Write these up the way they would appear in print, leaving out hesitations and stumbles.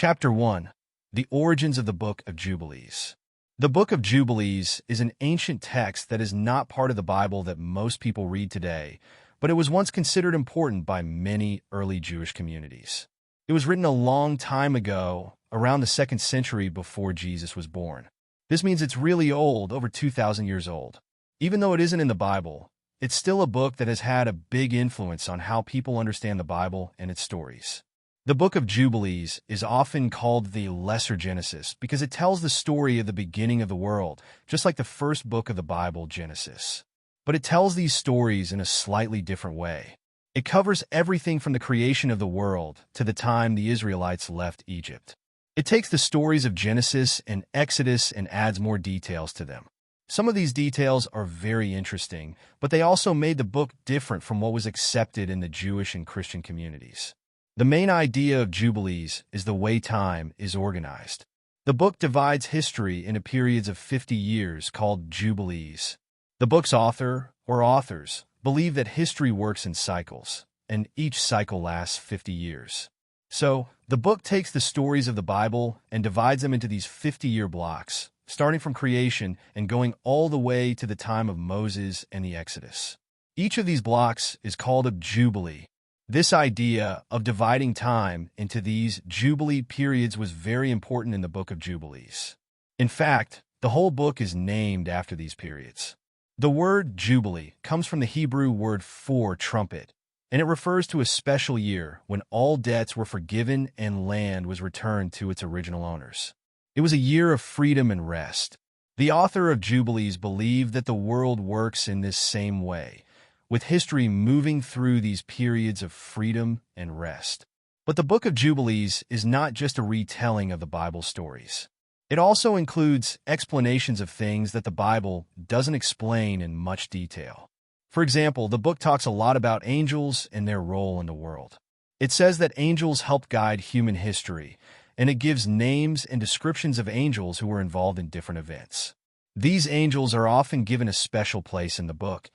Chapter 1. The Origins of the Book of Jubilees. The Book of Jubilees is an ancient text that is not part of the Bible that most people read today, but it was once considered important by many early Jewish communities. It was written a long time ago, around the 2nd century before Jesus was born. This means it's really old, over 2,000 years old. Even though it isn't in the Bible, it's still a book that has had a big influence on how people understand the Bible and its stories. The Book of Jubilees is often called the Lesser Genesis because it tells the story of the beginning of the world, just like the first book of the Bible, Genesis. But it tells these stories in a slightly different way. It covers everything from the creation of the world to the time the Israelites left Egypt. It takes the stories of Genesis and Exodus and adds more details to them. Some of these details are very interesting, but they also made the book different from what was accepted in the Jewish and Christian communities. The main idea of Jubilees is the way time is organized. The book divides history into periods of 50 years called Jubilees. The book's author, or authors, believe that history works in cycles, and each cycle lasts 50 years. So, the book takes the stories of the Bible and divides them into these 50-year blocks, starting from creation and going all the way to the time of Moses and the Exodus. Each of these blocks is called a Jubilee. This idea of dividing time into these Jubilee periods was very important in the Book of Jubilees. In fact, the whole book is named after these periods. The word Jubilee comes from the Hebrew word for trumpet, and it refers to a special year when all debts were forgiven and land was returned to its original owners. It was a year of freedom and rest. The author of Jubilees believed that the world works in this same way, with history moving through these periods of freedom and rest. But the Book of Jubilees is not just a retelling of the Bible stories. It also includes explanations of things that the Bible doesn't explain in much detail. For example, the book talks a lot about angels and their role in the world. It says that angels help guide human history, and it gives names and descriptions of angels who were involved in different events. These angels are often given a special place in the book,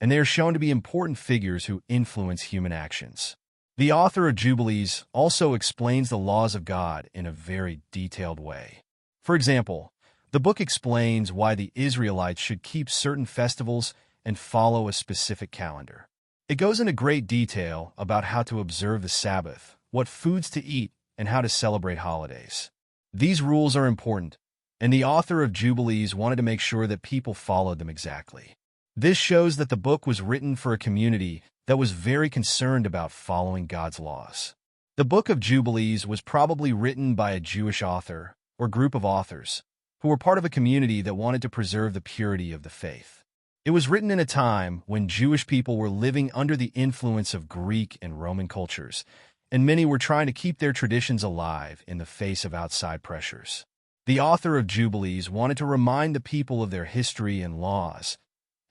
and they are shown to be important figures who influence human actions. The author of Jubilees also explains the laws of God in a very detailed way. For example, the book explains why the Israelites should keep certain festivals and follow a specific calendar. It goes into great detail about how to observe the Sabbath, what foods to eat, and how to celebrate holidays. These rules are important, and the author of Jubilees wanted to make sure that people followed them exactly. This shows that the book was written for a community that was very concerned about following God's laws. The Book of Jubilees was probably written by a Jewish author or group of authors who were part of a community that wanted to preserve the purity of the faith. It was written in a time when Jewish people were living under the influence of Greek and Roman cultures, and many were trying to keep their traditions alive in the face of outside pressures. The author of Jubilees wanted to remind the people of their history and laws,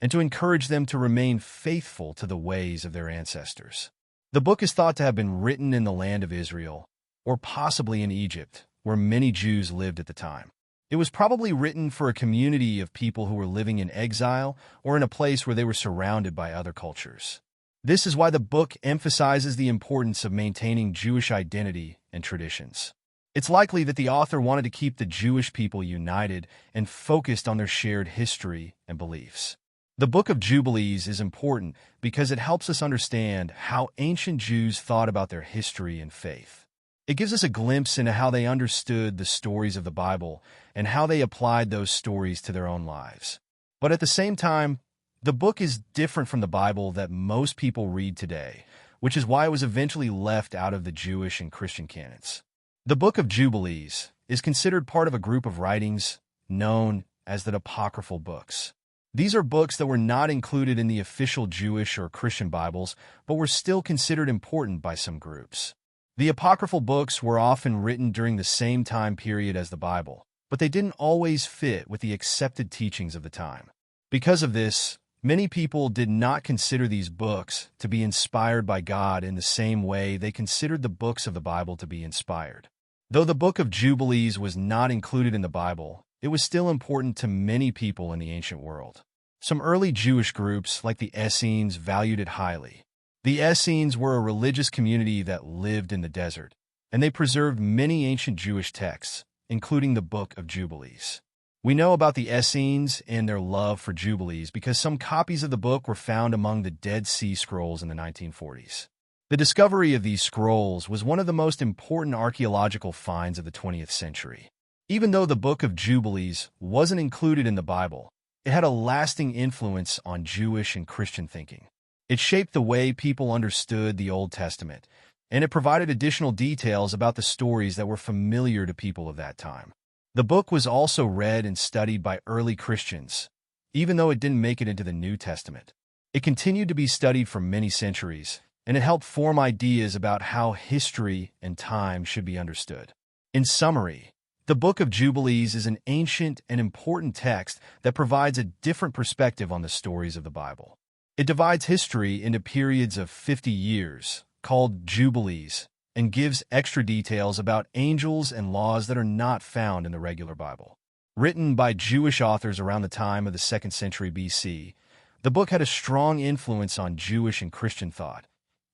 and to encourage them to remain faithful to the ways of their ancestors. The book is thought to have been written in the land of Israel, or possibly in Egypt, where many Jews lived at the time. It was probably written for a community of people who were living in exile or in a place where they were surrounded by other cultures. This is why the book emphasizes the importance of maintaining Jewish identity and traditions. It's likely that the author wanted to keep the Jewish people united and focused on their shared history and beliefs. The Book of Jubilees is important because it helps us understand how ancient Jews thought about their history and faith. It gives us a glimpse into how they understood the stories of the Bible and how they applied those stories to their own lives. But at the same time, the book is different from the Bible that most people read today, which is why it was eventually left out of the Jewish and Christian canons. The Book of Jubilees is considered part of a group of writings known as the Apocryphal books. These are books that were not included in the official Jewish or Christian Bibles, but were still considered important by some groups. The Apocryphal books were often written during the same time period as the Bible, but they didn't always fit with the accepted teachings of the time. Because of this, many people did not consider these books to be inspired by God in the same way they considered the books of the Bible to be inspired. Though the Book of Jubilees was not included in the Bible, it was still important to many people in the ancient world. Some early Jewish groups, like the Essenes, valued it highly. The Essenes were a religious community that lived in the desert. and they preserved many ancient Jewish texts, including the Book of Jubilees. We know about the Essenes and their love for Jubilees because some copies of the book were found among the Dead Sea Scrolls in the 1940s. The discovery of these scrolls was one of the most important archaeological finds of the 20th century. Even though the Book of Jubilees wasn't included in the Bible, it had a lasting influence on Jewish and Christian thinking. It shaped the way people understood the Old Testament, and it provided additional details about the stories that were familiar to people of that time. The book was also read and studied by early Christians, even though it didn't make it into the New Testament. It continued to be studied for many centuries, and it helped form ideas about how history and time should be understood. In summary, the Book of Jubilees is an ancient and important text that provides a different perspective on the stories of the Bible. It divides history into periods of 50 years, called Jubilees, and gives extra details about angels and laws that are not found in the regular Bible. Written by Jewish authors around the time of the 2nd century BC, the book had a strong influence on Jewish and Christian thought,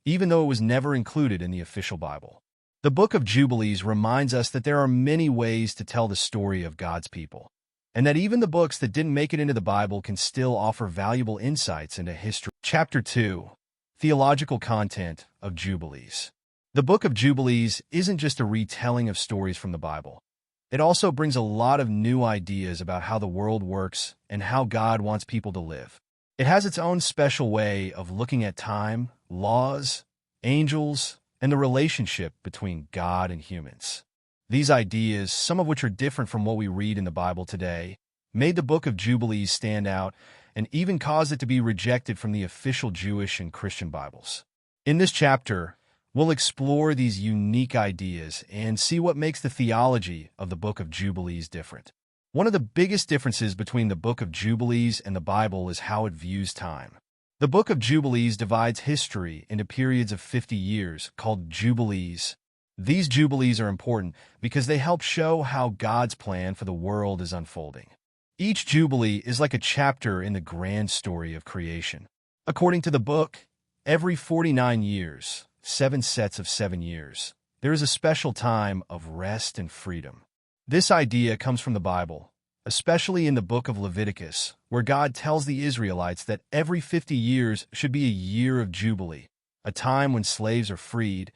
even though it was never included in the official Bible. The Book of Jubilees reminds us that there are many ways to tell the story of God's people, and that even the books that didn't make it into the Bible can still offer valuable insights into history. Chapter 2. Theological Content of Jubilees. The Book of Jubilees isn't just a retelling of stories from the Bible. It also brings a lot of new ideas about how the world works and how God wants people to live. It has its own special way of looking at time, laws, angels, and the relationship between God and humans. These ideas, some of which are different from what we read in the Bible today, made the Book of Jubilees stand out and even caused it to be rejected from the official Jewish and Christian Bibles. In this chapter, we'll explore these unique ideas and see what makes the theology of the Book of Jubilees different. One of the biggest differences between the Book of Jubilees and the Bible is how it views time. The Book of Jubilees divides history into periods of 50 years, called Jubilees. These Jubilees are important because they help show how God's plan for the world is unfolding. Each Jubilee is like a chapter in the grand story of creation. According to the book, every 49 years, 7 sets of 7 years, there is a special time of rest and freedom. This idea comes from the Bible, especially in the book of Leviticus, where God tells the Israelites that every 50 years should be a year of Jubilee, a time when slaves are freed,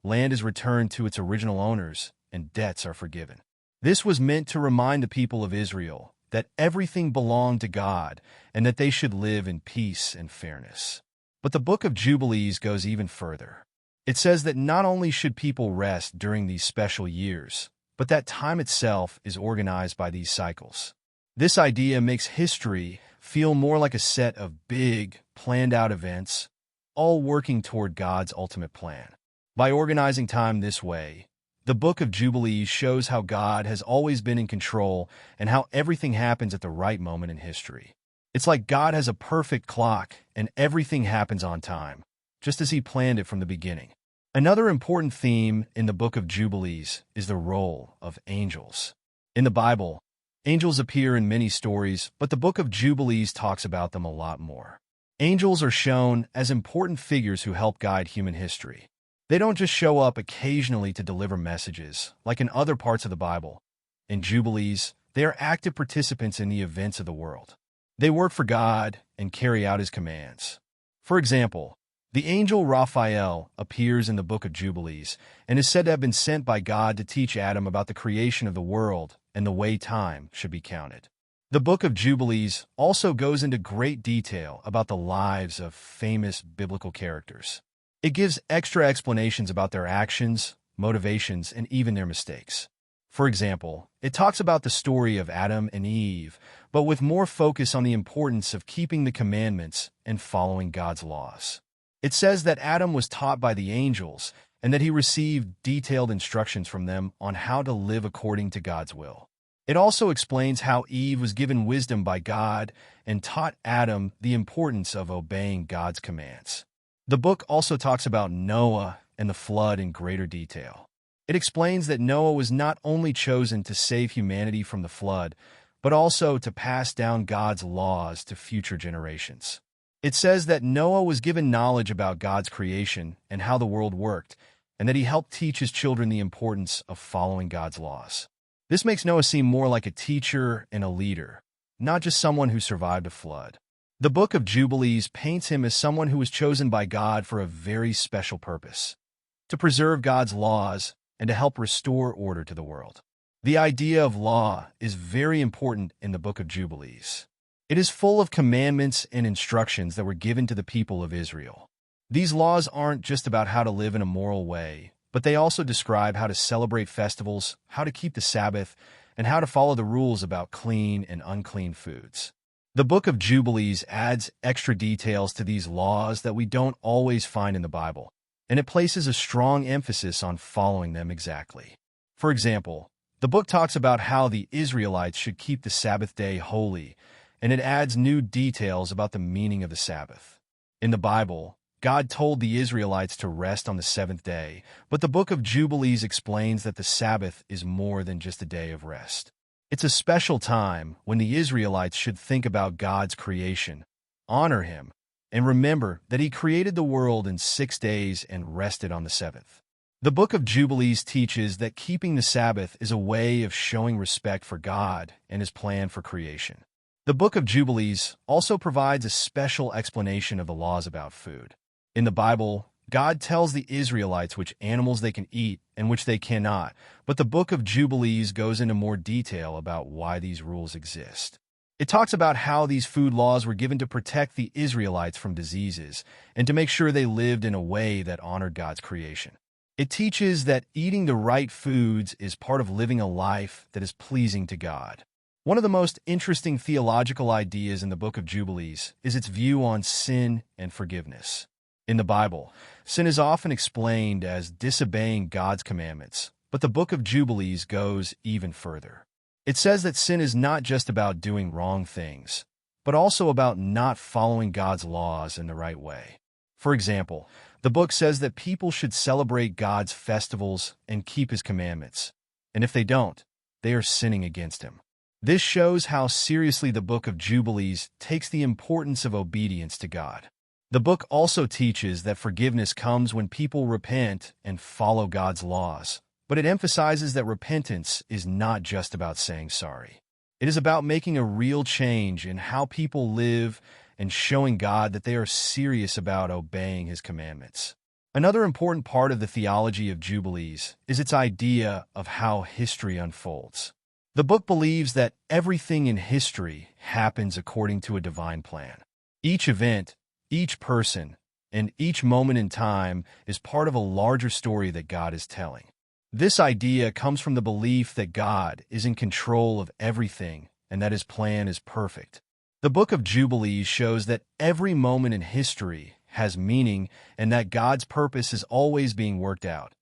land is returned to its original owners, and debts are forgiven. This was meant to remind the people of Israel that everything belonged to God and that they should live in peace and fairness. But the Book of Jubilees goes even further. It says that not only should people rest during these special years, but that time itself is organized by these cycles. This idea makes history feel more like a set of big, planned-out events, all working toward God's ultimate plan. By organizing time this way, the Book of Jubilees shows how God has always been in control and how everything happens at the right moment in history. It's like God has a perfect clock and everything happens on time, just as He planned it from the beginning. Another important theme in the Book of Jubilees is the role of angels. In the Bible, angels appear in many stories, but the Book of Jubilees talks about them a lot more. Angels are shown as important figures who help guide human history. They don't just show up occasionally to deliver messages, like in other parts of the Bible. In Jubilees, they are active participants in the events of the world. They work for God and carry out His commands. For example, the angel Raphael appears in the Book of Jubilees and is said to have been sent by God to teach Adam about the creation of the world and the way time should be counted. The Book of Jubilees also goes into great detail about the lives of famous biblical characters. It gives extra explanations about their actions, motivations, and even their mistakes. For example, it talks about the story of Adam and Eve, but with more focus on the importance of keeping the commandments and following God's laws. It says that Adam was taught by the angels and that he received detailed instructions from them on how to live according to God's will. It also explains how Eve was given wisdom by God and taught Adam the importance of obeying God's commands. The book also talks about Noah and the flood in greater detail. It explains that Noah was not only chosen to save humanity from the flood, but also to pass down God's laws to future generations. It says that Noah was given knowledge about God's creation and how the world worked, and that he helped teach his children the importance of following God's laws. This makes Noah seem more like a teacher and a leader, not just someone who survived a flood. The Book of Jubilees paints him as someone who was chosen by God for a very special purpose: to preserve God's laws and to help restore order to the world. The idea of law is very important in the Book of Jubilees. It is full of commandments and instructions that were given to the people of Israel. These laws aren't just about how to live in a moral way, but they also describe how to celebrate festivals, how to keep the Sabbath, and how to follow the rules about clean and unclean foods. The Book of Jubilees adds extra details to these laws that we don't always find in the Bible, and it places a strong emphasis on following them exactly. For example, the book talks about how the Israelites should keep the Sabbath day holy, and it adds new details about the meaning of the Sabbath. In the Bible, God told the Israelites to rest on the seventh day, but the Book of Jubilees explains that the Sabbath is more than just a day of rest. It's a special time when the Israelites should think about God's creation, honor Him, and remember that He created the world in 6 days and rested on the seventh. The Book of Jubilees teaches that keeping the Sabbath is a way of showing respect for God and His plan for creation. The Book of Jubilees also provides a special explanation of the laws about food. In the Bible, God tells the Israelites which animals they can eat and which they cannot, but the Book of Jubilees goes into more detail about why these rules exist. It talks about how these food laws were given to protect the Israelites from diseases and to make sure they lived in a way that honored God's creation. It teaches that eating the right foods is part of living a life that is pleasing to God. One of the most interesting theological ideas in the Book of Jubilees is its view on sin and forgiveness. In the Bible, sin is often explained as disobeying God's commandments, but the Book of Jubilees goes even further. It says that sin is not just about doing wrong things, but also about not following God's laws in the right way. For example, the book says that people should celebrate God's festivals and keep His commandments, and if they don't, they are sinning against Him. This shows how seriously the Book of Jubilees takes the importance of obedience to God. The book also teaches that forgiveness comes when people repent and follow God's laws, but it emphasizes that repentance is not just about saying sorry. It is about making a real change in how people live and showing God that they are serious about obeying His commandments. Another important part of the theology of Jubilees is its idea of how history unfolds. The book believes that everything in history happens according to a divine plan. Each event, each person, and each moment in time is part of a larger story that God is telling. This idea comes from the belief that God is in control of everything and that His plan is perfect. The Book of Jubilees shows that every moment in history has meaning and that God's purpose is always being worked out,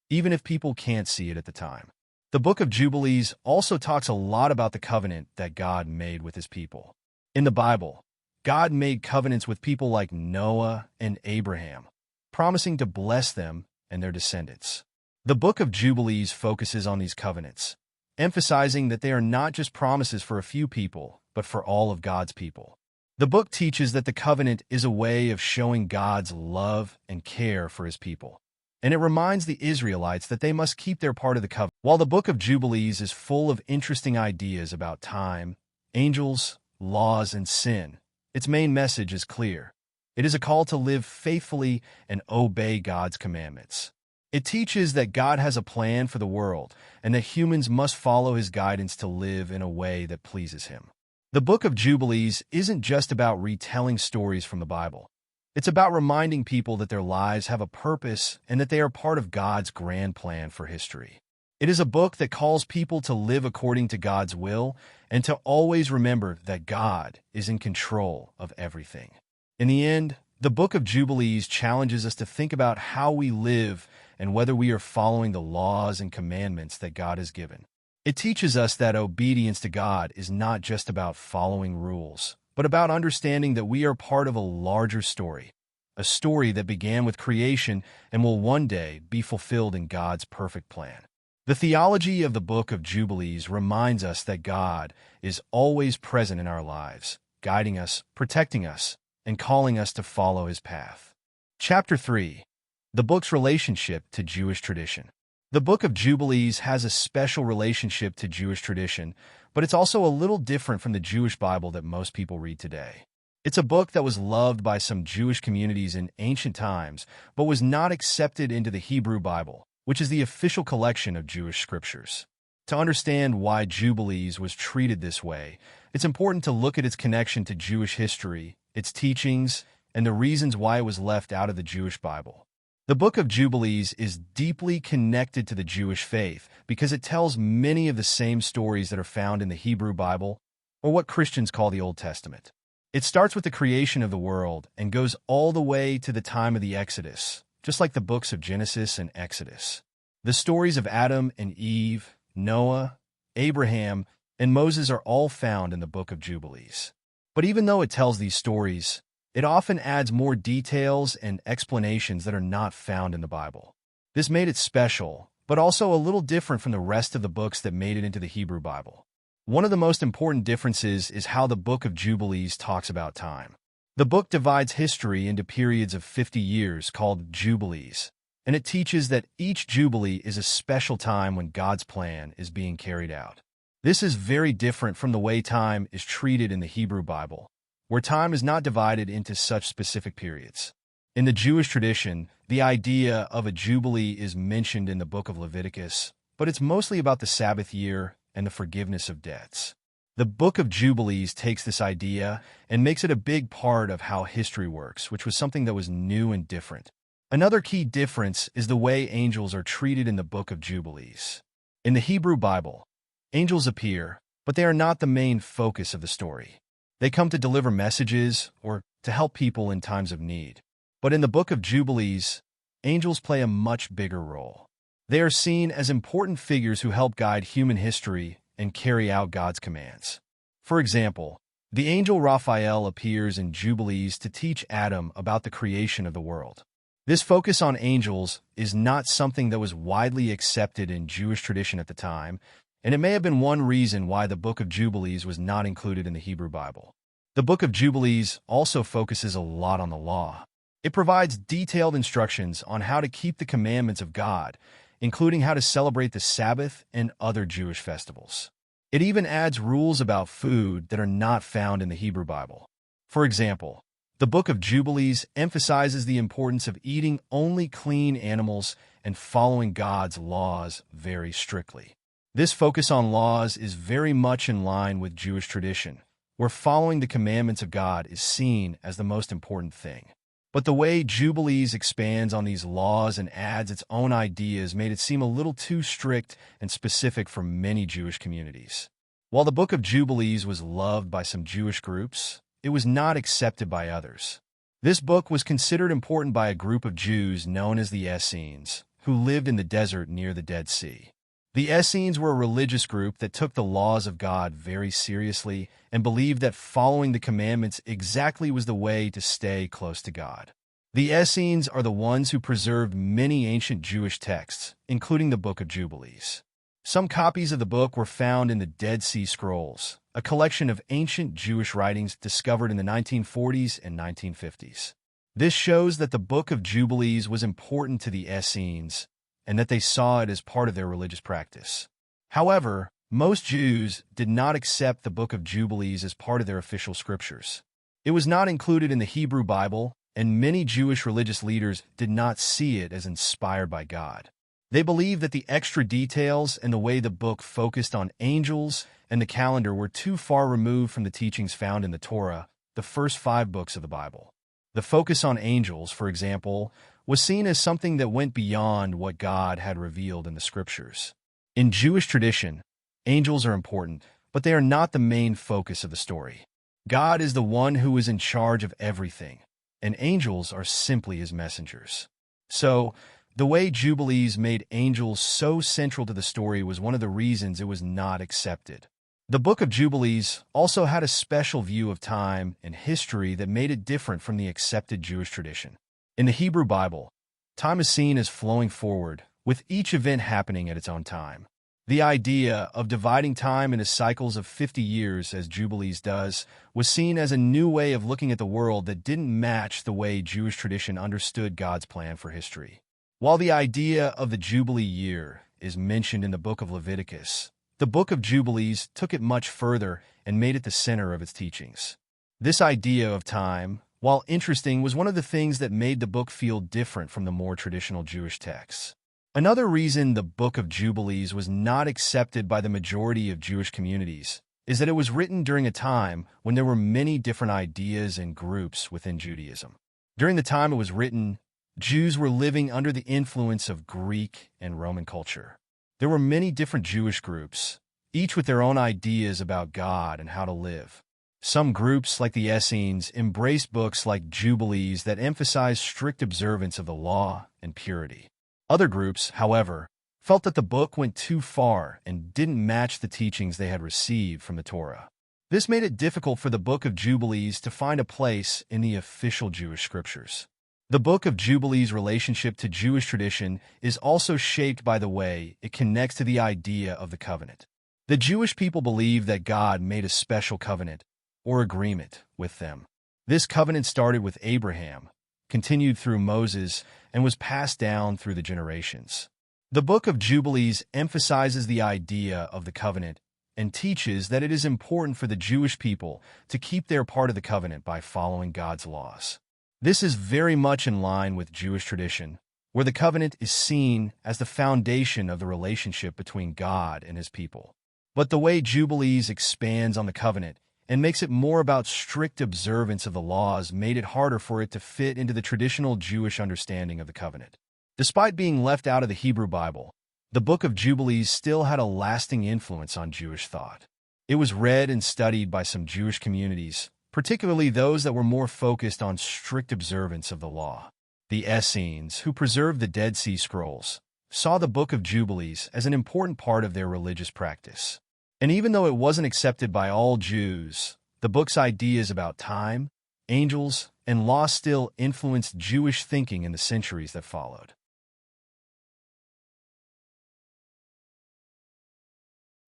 even if people can't see it at the time. The Book of Jubilees also talks a lot about the covenant that God made with His people. In the Bible, God made covenants with people like Noah and Abraham, promising to bless them and their descendants. The Book of Jubilees focuses on these covenants, emphasizing that they are not just promises for a few people, but for all of God's people. The book teaches that the covenant is a way of showing God's love and care for His people, and it reminds the Israelites that they must keep their part of the covenant. While the Book of Jubilees is full of interesting ideas about time, angels, laws, and sin, its main message is clear. It is a call to live faithfully and obey God's commandments. It teaches that God has a plan for the world and that humans must follow His guidance to live in a way that pleases Him. The Book of Jubilees isn't just about retelling stories from the Bible. It's about reminding people that their lives have a purpose and that they are part of God's grand plan for history. It is a book that calls people to live according to God's will and to always remember that God is in control of everything. In the end, the Book of Jubilees challenges us to think about how we live and whether we are following the laws and commandments that God has given. It teaches us that obedience to God is not just about following rules, but about understanding that we are part of a larger story, a story that began with creation and will one day be fulfilled in God's perfect plan. The theology of the Book of Jubilees reminds us that God is always present in our lives, guiding us, protecting us, and calling us to follow His path. Chapter 3. The book's relationship to Jewish tradition. The Book of Jubilees has a special relationship to Jewish tradition, but it's also a little different from the Jewish Bible that most people read today. It's a book that was loved by some Jewish communities in ancient times, but was not accepted into the Hebrew Bible, which is the official collection of Jewish scriptures. To understand why Jubilees was treated this way, it's important to look at its connection to Jewish history, its teachings, and the reasons why it was left out of the Jewish Bible. The Book of Jubilees is deeply connected to the Jewish faith because it tells many of the same stories that are found in the Hebrew Bible, or what Christians call the Old Testament. It starts with the creation of the world and goes all the way to the time of the Exodus, just like the books of Genesis and Exodus. The stories of Adam and Eve, Noah, Abraham, and Moses are all found in the Book of Jubilees. But even though it tells these stories, it often adds more details and explanations that are not found in the Bible. This made it special, but also a little different from the rest of the books that made it into the Hebrew Bible. One of the most important differences is how the Book of Jubilees talks about time. The book divides history into periods of 50 years called Jubilees, and it teaches that each Jubilee is a special time when God's plan is being carried out. This is very different from the way time is treated in the Hebrew Bible, where time is not divided into such specific periods. In the Jewish tradition, the idea of a Jubilee is mentioned in the book of Leviticus, but it's mostly about the Sabbath year and the forgiveness of debts. The Book of Jubilees takes this idea and makes it a big part of how history works, which was something that was new and different. Another key difference is the way angels are treated in the Book of Jubilees. In the Hebrew Bible, angels appear, but they are not the main focus of the story. They come to deliver messages or to help people in times of need. But in the Book of Jubilees, angels play a much bigger role. They are seen as important figures who help guide human history and carry out God's commands. For example, the angel Raphael appears in Jubilees to teach Adam about the creation of the world. This focus on angels is not something that was widely accepted in Jewish tradition at the time, and it may have been one reason why the Book of Jubilees was not included in the Hebrew Bible. The Book of Jubilees also focuses a lot on the law. It provides detailed instructions on how to keep the commandments of God, including how to celebrate the Sabbath and other Jewish festivals. It even adds rules about food that are not found in the Hebrew Bible. For example, the Book of Jubilees emphasizes the importance of eating only clean animals and following God's laws very strictly. This focus on laws is very much in line with Jewish tradition, where following the commandments of God is seen as the most important thing. But the way Jubilees expands on these laws and adds its own ideas made it seem a little too strict and specific for many Jewish communities. While the Book of Jubilees was loved by some Jewish groups, it was not accepted by others. This book was considered important by a group of Jews known as the Essenes, who lived in the desert near the Dead Sea. The Essenes were a religious group that took the laws of God very seriously and believed that following the commandments exactly was the way to stay close to God. The Essenes are the ones who preserved many ancient Jewish texts, including the Book of Jubilees. Some copies of the book were found in the Dead Sea Scrolls, a collection of ancient Jewish writings discovered in the 1940s and 1950s. This shows that the Book of Jubilees was important to the Essenes, and that they saw it as part of their religious practice. However, most Jews did not accept the Book of Jubilees as part of their official scriptures. It was not included in the Hebrew Bible, and many Jewish religious leaders did not see it as inspired by God. They believed that the extra details and the way the book focused on angels and the calendar were too far removed from the teachings found in the Torah, the first 5 books of the Bible. The focus on angels, for example, was seen as something that went beyond what God had revealed in the scriptures. In Jewish tradition, angels are important, but they are not the main focus of the story. God is the one who is in charge of everything, and angels are simply his messengers. So, the way Jubilees made angels so central to the story was one of the reasons it was not accepted. The Book of Jubilees also had a special view of time and history that made it different from the accepted Jewish tradition. In the Hebrew Bible, time is seen as flowing forward, with each event happening at its own time. The idea of dividing time into cycles of 50 years, as Jubilees does, was seen as a new way of looking at the world that didn't match the way Jewish tradition understood God's plan for history. While the idea of the Jubilee year is mentioned in the book of Leviticus, the Book of Jubilees took it much further and made it the center of its teachings. This idea of time, while interesting, was one of the things that made the book feel different from the more traditional Jewish texts. Another reason the Book of Jubilees was not accepted by the majority of Jewish communities is that it was written during a time when there were many different ideas and groups within Judaism. During the time it was written, Jews were living under the influence of Greek and Roman culture. There were many different Jewish groups, each with their own ideas about God and how to live. Some groups, like the Essenes, embraced books like Jubilees that emphasized strict observance of the law and purity. Other groups, however, felt that the book went too far and didn't match the teachings they had received from the Torah. This made it difficult for the Book of Jubilees to find a place in the official Jewish scriptures. The Book of Jubilees' relationship to Jewish tradition is also shaped by the way it connects to the idea of the covenant. The Jewish people believed that God made a special covenant, or agreement, with them. This covenant started with Abraham, continued through Moses, and was passed down through the generations. The Book of Jubilees emphasizes the idea of the covenant and teaches that it is important for the Jewish people to keep their part of the covenant by following God's laws. This is very much in line with Jewish tradition, where the covenant is seen as the foundation of the relationship between God and his people. But the way Jubilees expands on the covenant and makes it more about strict observance of the laws made it harder for it to fit into the traditional Jewish understanding of the covenant. Despite being left out of the Hebrew Bible, the Book of Jubilees still had a lasting influence on Jewish thought. It was read and studied by some Jewish communities, particularly those that were more focused on strict observance of the law. The Essenes, who preserved the Dead Sea Scrolls, saw the Book of Jubilees as an important part of their religious practice. And even though it wasn't accepted by all Jews, the book's ideas about time, angels, and law still influenced Jewish thinking in the centuries that followed.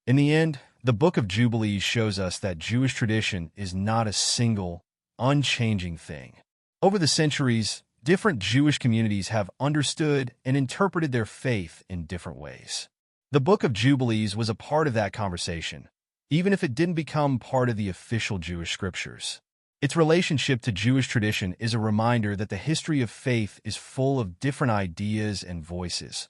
In the end, the Book of Jubilees shows us that Jewish tradition is not a single, unchanging thing. Over the centuries, different Jewish communities have understood and interpreted their faith in different ways. The Book of Jubilees was a part of that conversation, even if it didn't become part of the official Jewish scriptures. Its relationship to Jewish tradition is a reminder that the history of faith is full of different ideas and voices,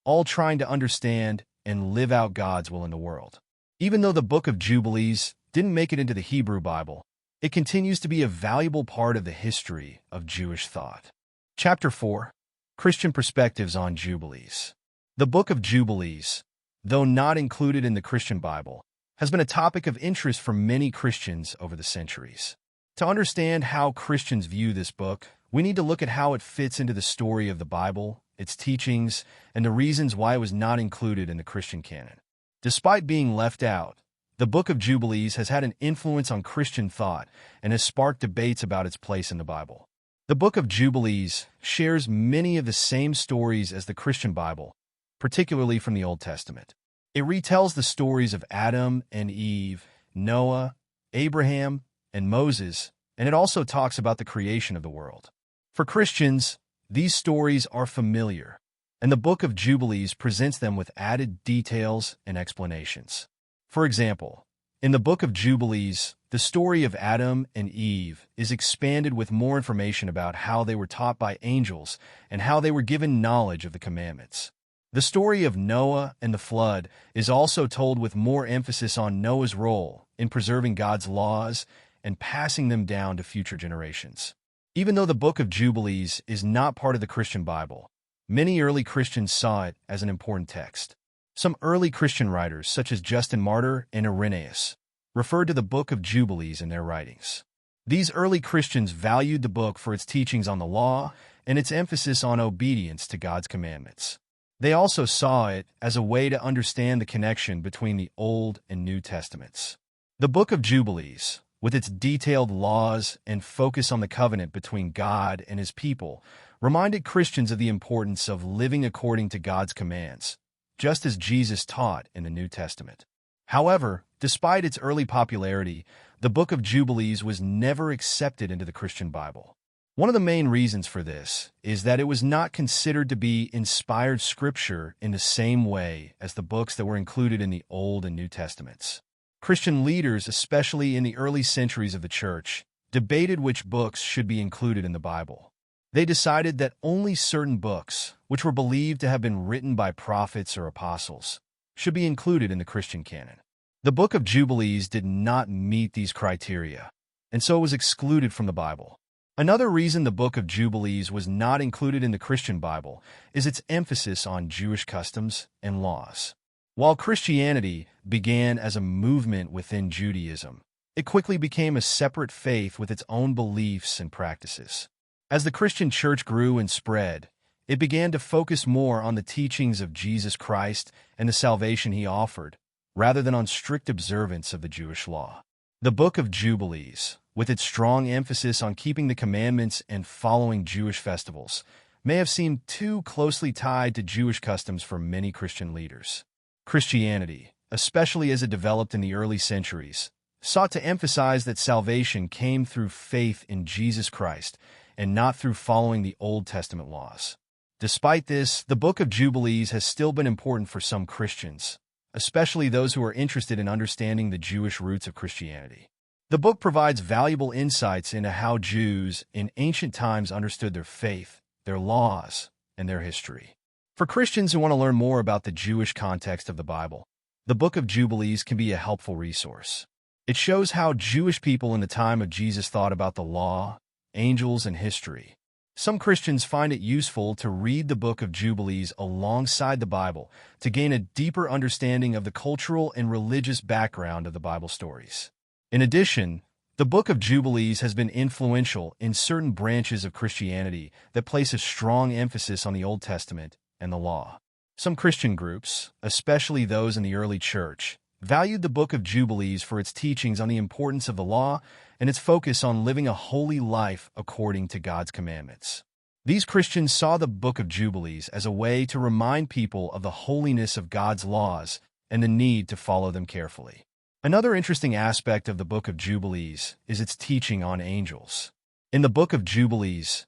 all trying to understand and live out God's will in the world. Even though the Book of Jubilees didn't make it into the Hebrew Bible, it continues to be a valuable part of the history of Jewish thought. Chapter 4. Christian Perspectives on Jubilees. The Book of Jubilees, though not included in the Christian Bible, has been a topic of interest for many Christians over the centuries. To understand how Christians view this book, we need to look at how it fits into the story of the Bible, its teachings, and the reasons why it was not included in the Christian canon. Despite being left out, the Book of Jubilees has had an influence on Christian thought and has sparked debates about its place in the Bible. The Book of Jubilees shares many of the same stories as the Christian Bible, particularly from the Old Testament. It retells the stories of Adam and Eve, Noah, Abraham, and Moses, and it also talks about the creation of the world. For Christians, these stories are familiar, and the Book of Jubilees presents them with added details and explanations. For example, in the Book of Jubilees, the story of Adam and Eve is expanded with more information about how they were taught by angels and how they were given knowledge of the commandments. The story of Noah and the flood is also told with more emphasis on Noah's role in preserving God's laws and passing them down to future generations. Even though the Book of Jubilees is not part of the Christian Bible, many early Christians saw it as an important text. Some early Christian writers, such as Justin Martyr and Irenaeus, referred to the Book of Jubilees in their writings. These early Christians valued the book for its teachings on the law and its emphasis on obedience to God's commandments. They also saw it as a way to understand the connection between the Old and New Testaments. The Book of Jubilees, with its detailed laws and focus on the covenant between God and his people, reminded Christians of the importance of living according to God's commands, just as Jesus taught in the New Testament. However, despite its early popularity, the Book of Jubilees was never accepted into the Christian Bible. One of the main reasons for this is that it was not considered to be inspired scripture in the same way as the books that were included in the Old and New Testaments. Christian leaders, especially in the early centuries of the Church, debated which books should be included in the Bible. They decided that only certain books, which were believed to have been written by prophets or apostles, should be included in the Christian canon. The Book of Jubilees did not meet these criteria, and so it was excluded from the Bible. Another reason the Book of Jubilees was not included in the Christian Bible is its emphasis on Jewish customs and laws. While Christianity began as a movement within Judaism, it quickly became a separate faith with its own beliefs and practices. As the Christian church grew and spread, it began to focus more on the teachings of Jesus Christ and the salvation he offered, rather than on strict observance of the Jewish law. The Book of Jubilees, with its strong emphasis on keeping the commandments and following Jewish festivals, may have seemed too closely tied to Jewish customs for many Christian leaders. Christianity, especially as it developed in the early centuries, sought to emphasize that salvation came through faith in Jesus Christ and not through following the Old Testament laws. Despite this, the Book of Jubilees has still been important for some Christians, especially those who are interested in understanding the Jewish roots of Christianity. The book provides valuable insights into how Jews in ancient times understood their faith, their laws, and their history. For Christians who want to learn more about the Jewish context of the Bible, the Book of Jubilees can be a helpful resource. It shows how Jewish people in the time of Jesus thought about the law, angels, and history. Some Christians find it useful to read the Book of Jubilees alongside the Bible to gain a deeper understanding of the cultural and religious background of the Bible stories. In addition, the Book of Jubilees has been influential in certain branches of Christianity that place a strong emphasis on the Old Testament and the law. Some Christian groups, especially those in the early church, valued the Book of Jubilees for its teachings on the importance of the law and its focus on living a holy life according to God's commandments. These Christians saw the Book of Jubilees as a way to remind people of the holiness of God's laws and the need to follow them carefully. Another interesting aspect of the Book of Jubilees is its teaching on angels. In the Book of Jubilees,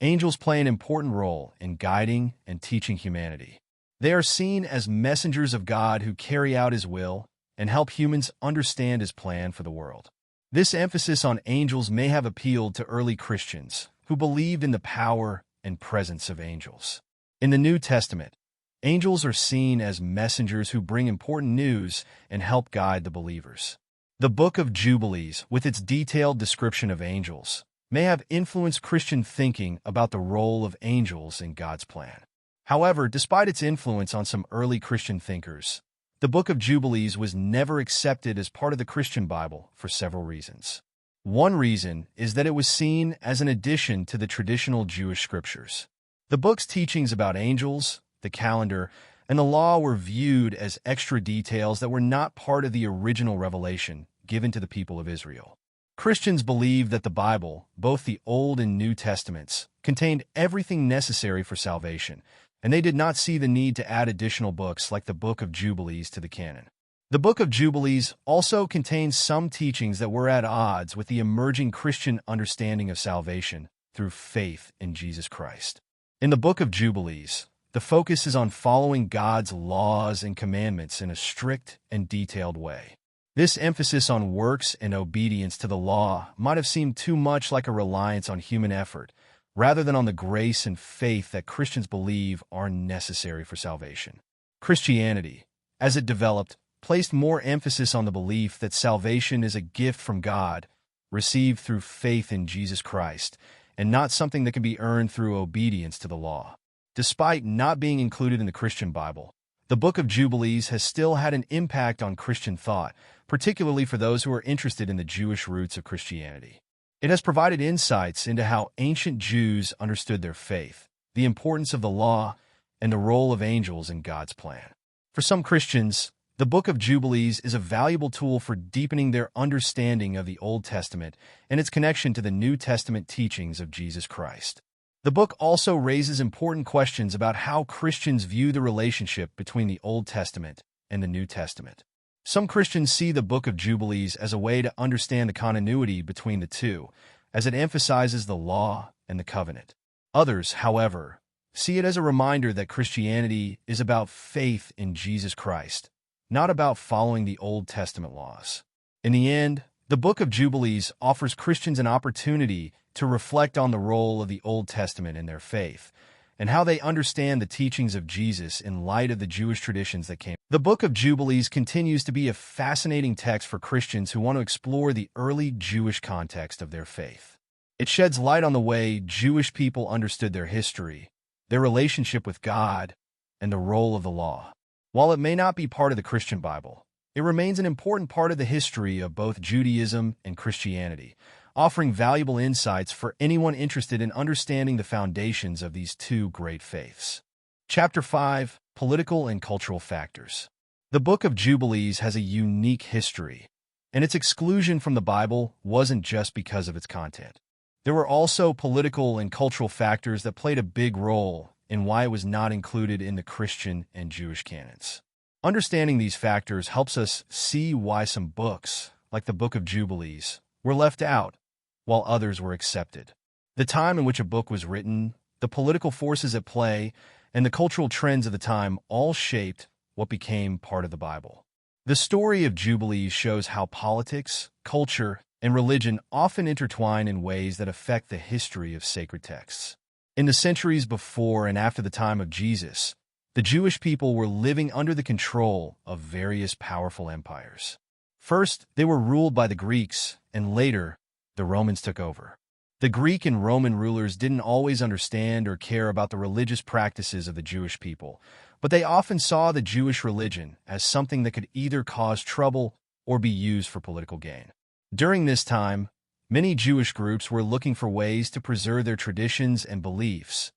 angels play an important role in guiding and teaching humanity. They are seen as messengers of God who carry out His will and help humans understand His plan for the world. This emphasis on angels may have appealed to early Christians who believed in the power and presence of angels. In the New Testament, angels are seen as messengers who bring important news and help guide the believers. The Book of Jubilees, with its detailed description of angels, may have influenced Christian thinking about the role of angels in God's plan. However, despite its influence on some early Christian thinkers, the Book of Jubilees was never accepted as part of the Christian Bible for several reasons. One reason is that it was seen as an addition to the traditional Jewish scriptures. The book's teachings about angels, the calendar, and the law were viewed as extra details that were not part of the original revelation given to the people of Israel. Christians believed that the Bible, both the Old and New Testaments, contained everything necessary for salvation, and they did not see the need to add additional books like the Book of Jubilees to the canon. The Book of Jubilees also contains some teachings that were at odds with the emerging Christian understanding of salvation through faith in Jesus Christ. In the Book of Jubilees, the focus is on following God's laws and commandments in a strict and detailed way. This emphasis on works and obedience to the law might have seemed too much like a reliance on human effort, rather than on the grace and faith that Christians believe are necessary for salvation. Christianity, as it developed, placed more emphasis on the belief that salvation is a gift from God, received through faith in Jesus Christ, and not something that can be earned through obedience to the law. Despite not being included in the Christian Bible, the Book of Jubilees has still had an impact on Christian thought, particularly for those who are interested in the Jewish roots of Christianity. It has provided insights into how ancient Jews understood their faith, the importance of the law, and the role of angels in God's plan. For some Christians, the Book of Jubilees is a valuable tool for deepening their understanding of the Old Testament and its connection to the New Testament teachings of Jesus Christ. The book also raises important questions about how Christians view the relationship between the Old Testament and the New Testament. Some Christians see the Book of Jubilees as a way to understand the continuity between the two, as it emphasizes the law and the covenant. Others, however, see it as a reminder that Christianity is about faith in Jesus Christ, not about following the Old Testament laws. In the end, the Book of Jubilees offers Christians an opportunity to reflect on the role of the Old Testament in their faith, and how they understand the teachings of Jesus in light of the Jewish traditions that came. The Book of Jubilees continues to be a fascinating text for Christians who want to explore the early Jewish context of their faith. It sheds light on the way Jewish people understood their history, their relationship with God, and the role of the law. While it may not be part of the Christian Bible, it remains an important part of the history of both Judaism and Christianity, offering valuable insights for anyone interested in understanding the foundations of these two great faiths. Chapter 5: Political and Cultural Factors. The Book of Jubilees has a unique history, and its exclusion from the Bible wasn't just because of its content. There were also political and cultural factors that played a big role in why it was not included in the Christian and Jewish canons. Understanding these factors helps us see why some books, like the Book of Jubilees, were left out, while others were accepted. The time in which a book was written, the political forces at play, and the cultural trends of the time all shaped what became part of the Bible. The story of Jubilees shows how politics, culture, and religion often intertwine in ways that affect the history of sacred texts. In the centuries before and after the time of Jesus, the Jewish people were living under the control of various powerful empires. First, they were ruled by the Greeks, and later, the Romans took over. The Greek and Roman rulers didn't always understand or care about the religious practices of the Jewish people, but they often saw the Jewish religion as something that could either cause trouble or be used for political gain. During this time, many Jewish groups were looking for ways to preserve their traditions and beliefs,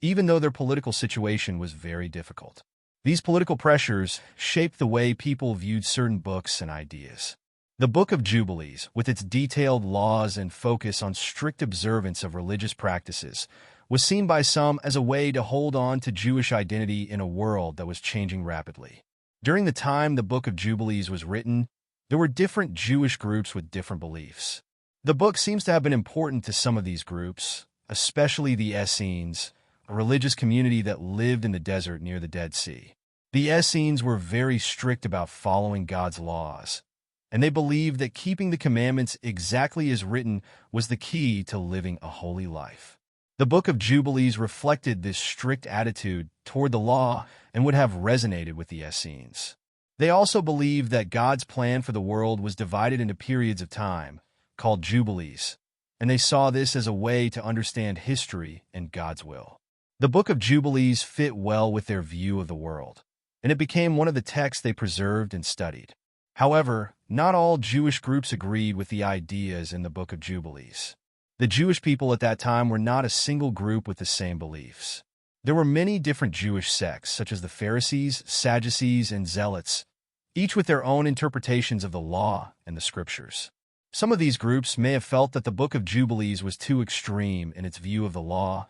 even though their political situation was very difficult. These political pressures shaped the way people viewed certain books and ideas. The Book of Jubilees, with its detailed laws and focus on strict observance of religious practices, was seen by some as a way to hold on to Jewish identity in a world that was changing rapidly. During the time the Book of Jubilees was written, there were different Jewish groups with different beliefs. The book seems to have been important to some of these groups, especially the Essenes, a religious community that lived in the desert near the Dead Sea. The Essenes were very strict about following God's laws, and they believed that keeping the commandments exactly as written was the key to living a holy life. The Book of Jubilees reflected this strict attitude toward the law and would have resonated with the Essenes. They also believed that God's plan for the world was divided into periods of time, called Jubilees, and they saw this as a way to understand history and God's will. The Book of Jubilees fit well with their view of the world, and it became one of the texts they preserved and studied. However, not all Jewish groups agreed with the ideas in the Book of Jubilees. The Jewish people at that time were not a single group with the same beliefs. There were many different Jewish sects, such as the Pharisees, Sadducees, and Zealots, each with their own interpretations of the law and the scriptures. Some of these groups may have felt that the Book of Jubilees was too extreme in its view of the law,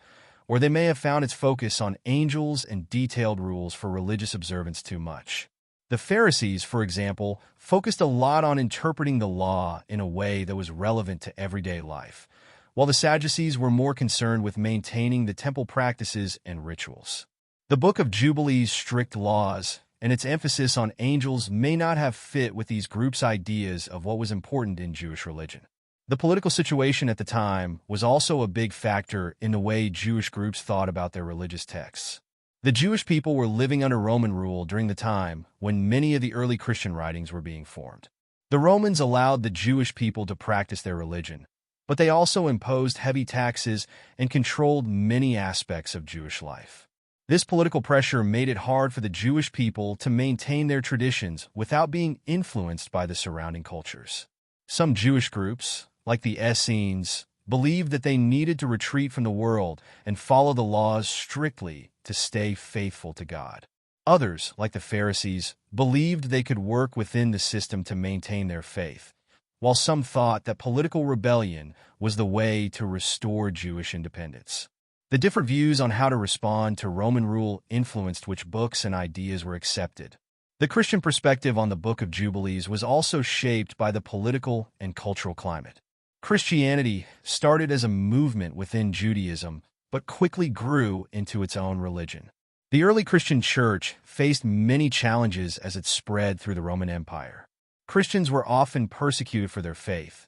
or they may have found its focus on angels and detailed rules for religious observance too much. The Pharisees, for example, focused a lot on interpreting the law in a way that was relevant to everyday life, while the Sadducees were more concerned with maintaining the temple practices and rituals. The Book of Jubilees' strict laws and its emphasis on angels may not have fit with these groups' ideas of what was important in Jewish religion. The political situation at the time was also a big factor in the way Jewish groups thought about their religious texts. The Jewish people were living under Roman rule during the time when many of the early Christian writings were being formed. The Romans allowed the Jewish people to practice their religion, but they also imposed heavy taxes and controlled many aspects of Jewish life. This political pressure made it hard for the Jewish people to maintain their traditions without being influenced by the surrounding cultures. Some Jewish groups, like the Essenes, believed that they needed to retreat from the world and follow the laws strictly to stay faithful to God. Others, like the Pharisees, believed they could work within the system to maintain their faith, while some thought that political rebellion was the way to restore Jewish independence. The different views on how to respond to Roman rule influenced which books and ideas were accepted. The Christian perspective on the Book of Jubilees was also shaped by the political and cultural climate. Christianity started as a movement within Judaism, but quickly grew into its own religion. The early Christian church faced many challenges as it spread through the Roman Empire. Christians were often persecuted for their faith,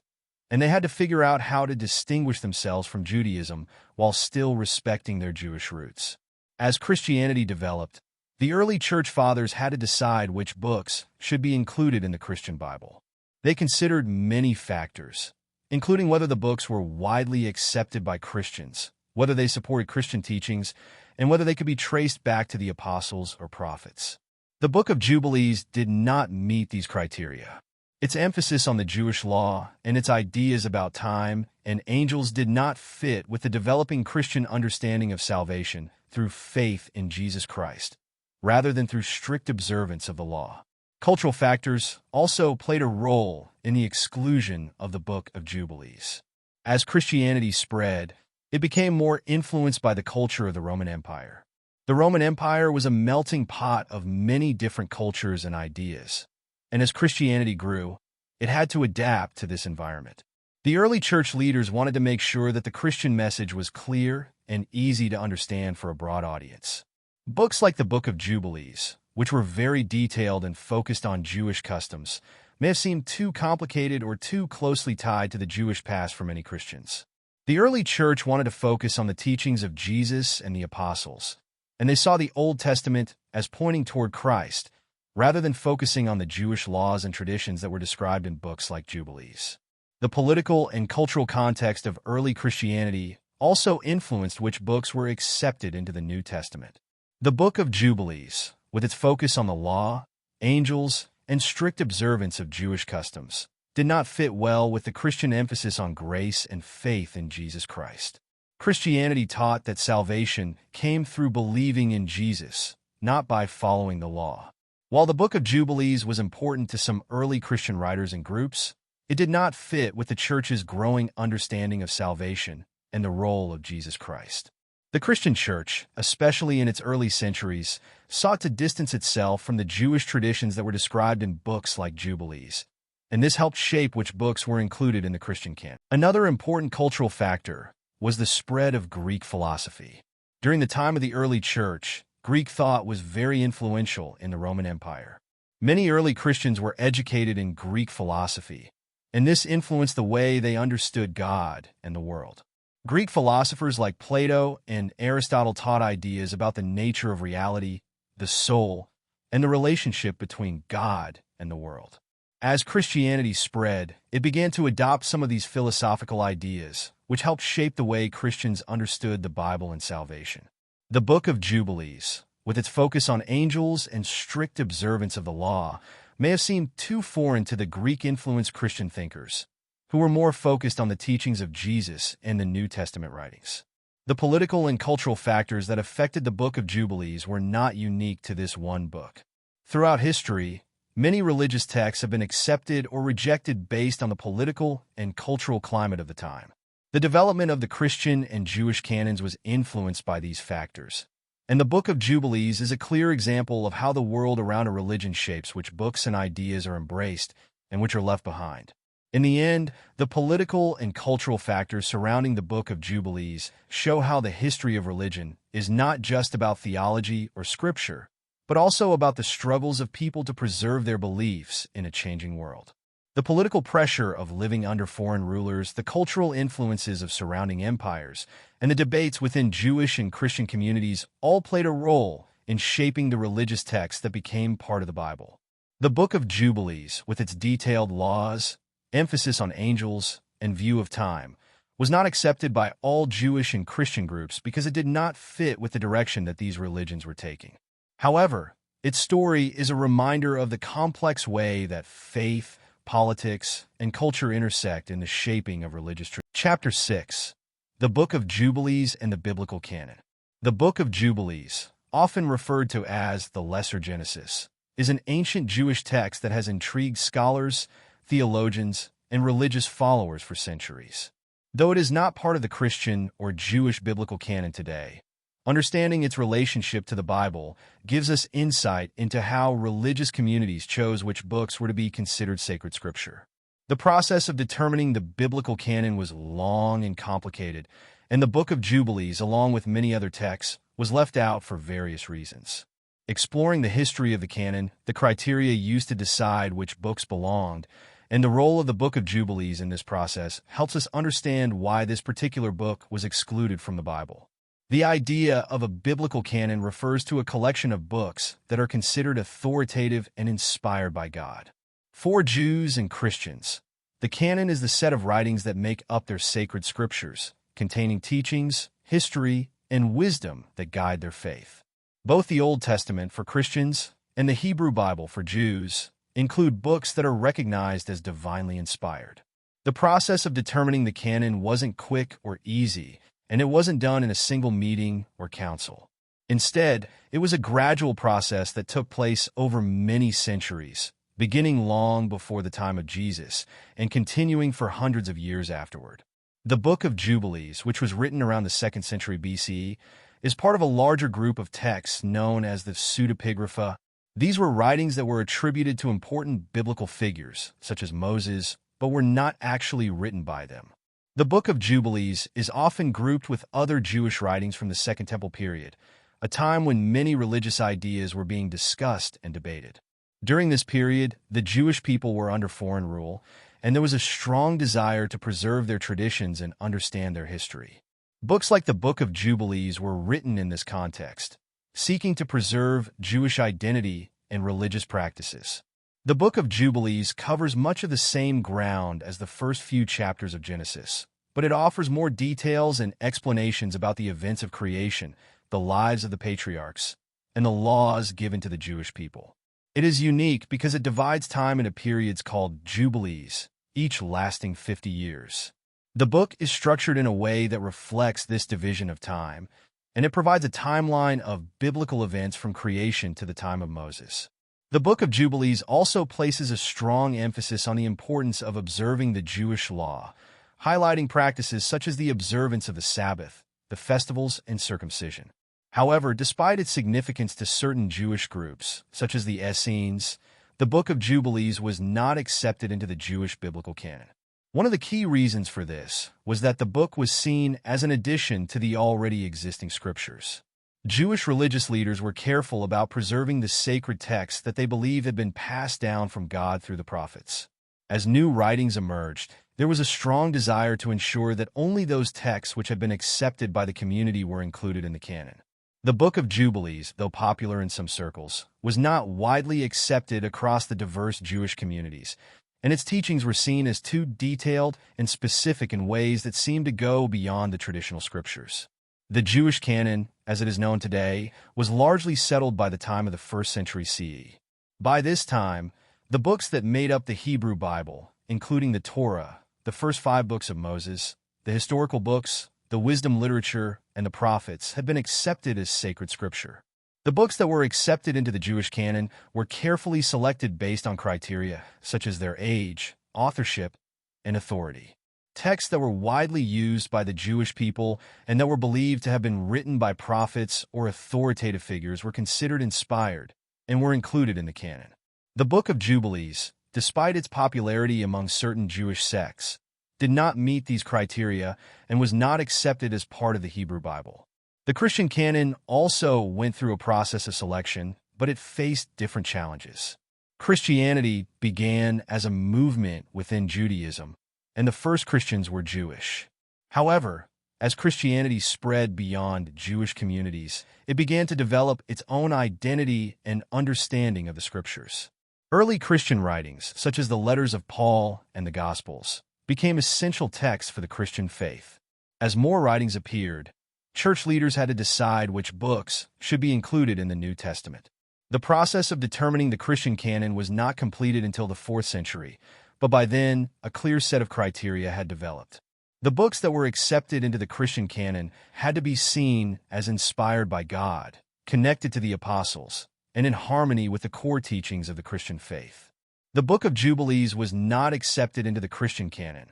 and they had to figure out how to distinguish themselves from Judaism while still respecting their Jewish roots. As Christianity developed, the early church fathers had to decide which books should be included in the Christian Bible. They considered many factors, including whether the books were widely accepted by Christians, whether they supported Christian teachings, and whether they could be traced back to the apostles or prophets. The Book of Jubilees did not meet these criteria. Its emphasis on the Jewish law and its ideas about time and angels did not fit with the developing Christian understanding of salvation through faith in Jesus Christ, rather than through strict observance of the law. Cultural factors also played a role in the exclusion of the Book of Jubilees. As Christianity spread, it became more influenced by the culture of the Roman Empire. The Roman Empire was a melting pot of many different cultures and ideas, and as Christianity grew, it had to adapt to this environment. The early church leaders wanted to make sure that the Christian message was clear and easy to understand for a broad audience. Books like the Book of Jubilees, which were very detailed and focused on Jewish customs, may have seemed too complicated or too closely tied to the Jewish past for many Christians. The early church wanted to focus on the teachings of Jesus and the apostles, and they saw the Old Testament as pointing toward Christ, rather than focusing on the Jewish laws and traditions that were described in books like Jubilees. The political and cultural context of early Christianity also influenced which books were accepted into the New Testament. The Book of Jubilees, with its focus on the law, angels, and strict observance of Jewish customs, did not fit well with the Christian emphasis on grace and faith in Jesus Christ. Christianity taught that salvation came through believing in Jesus, not by following the law. While the Book of Jubilees was important to some early Christian writers and groups, it did not fit with the church's growing understanding of salvation and the role of Jesus Christ. The Christian church, especially in its early centuries, sought to distance itself from the Jewish traditions that were described in books like Jubilees, and this helped shape which books were included in the Christian canon. Another important cultural factor was the spread of Greek philosophy. During the time of the early church, Greek thought was very influential in the Roman Empire. Many early Christians were educated in Greek philosophy, and this influenced the way they understood God and the world. Greek philosophers like Plato and Aristotle taught ideas about the nature of reality, the soul, and the relationship between God and the world. As Christianity spread, it began to adopt some of these philosophical ideas, which helped shape the way Christians understood the Bible and salvation. The Book of Jubilees, with its focus on angels and strict observance of the law, may have seemed too foreign to the Greek-influenced Christian thinkers, who were more focused on the teachings of Jesus and the New Testament writings. The political and cultural factors that affected the Book of Jubilees were not unique to this one book. Throughout history, many religious texts have been accepted or rejected based on the political and cultural climate of the time. The development of the Christian and Jewish canons was influenced by these factors, and the Book of Jubilees is a clear example of how the world around a religion shapes which books and ideas are embraced and which are left behind. In the end, the political and cultural factors surrounding the Book of Jubilees show how the history of religion is not just about theology or scripture, but also about the struggles of people to preserve their beliefs in a changing world. The political pressure of living under foreign rulers, the cultural influences of surrounding empires, and the debates within Jewish and Christian communities all played a role in shaping the religious texts that became part of the Bible. The Book of Jubilees, with its detailed laws, emphasis on angels, and view of time, was not accepted by all Jewish and Christian groups because it did not fit with the direction that these religions were taking. However, its story is a reminder of the complex way that faith, politics, and culture intersect in the shaping of religious tradition. Chapter 6. The Book of Jubilees and the Biblical Canon. The Book of Jubilees, often referred to as the Lesser Genesis, is an ancient Jewish text that has intrigued scholars, theologians, and religious followers for centuries. Though it is not part of the Christian or Jewish biblical canon today, understanding its relationship to the Bible gives us insight into how religious communities chose which books were to be considered sacred scripture. The process of determining the biblical canon was long and complicated, and the Book of Jubilees, along with many other texts, was left out for various reasons. Exploring the history of the canon, the criteria used to decide which books belonged, and the role of the Book of Jubilees in this process helps us understand why this particular book was excluded from the Bible. The idea of a biblical canon refers to a collection of books that are considered authoritative and inspired by God. For Jews and Christians, the canon is the set of writings that make up their sacred scriptures, containing teachings, history, and wisdom that guide their faith. Both the Old Testament for Christians and the Hebrew Bible for Jews include books that are recognized as divinely inspired. The process of determining the canon wasn't quick or easy, and it wasn't done in a single meeting or council. Instead, it was a gradual process that took place over many centuries, beginning long before the time of Jesus and continuing for hundreds of years afterward. The Book of Jubilees, which was written around the 2nd century BCE, is part of a larger group of texts known as the pseudepigrapha. These were writings that were attributed to important biblical figures, such as Moses, but were not actually written by them. The Book of Jubilees is often grouped with other Jewish writings from the Second Temple period, a time when many religious ideas were being discussed and debated. During this period, the Jewish people were under foreign rule, and there was a strong desire to preserve their traditions and understand their history. Books like the Book of Jubilees were written in this context, seeking to preserve Jewish identity and religious practices. The Book of Jubilees covers much of the same ground as the first few chapters of Genesis, but it offers more details and explanations about the events of creation, the lives of the patriarchs, and the laws given to the Jewish people. It is unique because it divides time into periods called Jubilees, each lasting 50 years. The book is structured in a way that reflects this division of time, and it provides a timeline of biblical events from creation to the time of Moses. The Book of Jubilees also places a strong emphasis on the importance of observing the Jewish law, highlighting practices such as the observance of the Sabbath, the festivals, and circumcision. However, despite its significance to certain Jewish groups, such as the Essenes, the Book of Jubilees was not accepted into the Jewish biblical canon. One of the key reasons for this was that the book was seen as an addition to the already existing scriptures. Jewish religious leaders were careful about preserving the sacred texts that they believed had been passed down from God through the prophets. As new writings emerged, there was a strong desire to ensure that only those texts which had been accepted by the community were included in the canon. The Book of Jubilees, though popular in some circles, was not widely accepted across the diverse Jewish communities, and its teachings were seen as too detailed and specific in ways that seemed to go beyond the traditional scriptures. The Jewish canon, as it is known today, was largely settled by the time of the 1st century CE. By this time, the books that made up the Hebrew Bible, including the Torah, the first 5 books of Moses, the historical books, the wisdom literature, and the prophets, had been accepted as sacred scripture. The books that were accepted into the Jewish canon were carefully selected based on criteria such as their age, authorship, and authority. Texts that were widely used by the Jewish people and that were believed to have been written by prophets or authoritative figures were considered inspired and were included in the canon. The Book of Jubilees, despite its popularity among certain Jewish sects, did not meet these criteria and was not accepted as part of the Hebrew Bible. The Christian canon also went through a process of selection, but it faced different challenges. Christianity began as a movement within Judaism, and the first Christians were Jewish. However, as Christianity spread beyond Jewish communities, it began to develop its own identity and understanding of the Scriptures. Early Christian writings, such as the letters of Paul and the Gospels, became essential texts for the Christian faith. As more writings appeared, church leaders had to decide which books should be included in the New Testament. The process of determining the Christian canon was not completed until the 4th century, but by then, a clear set of criteria had developed. The books that were accepted into the Christian canon had to be seen as inspired by God, connected to the apostles, and in harmony with the core teachings of the Christian faith. The Book of Jubilees was not accepted into the Christian canon,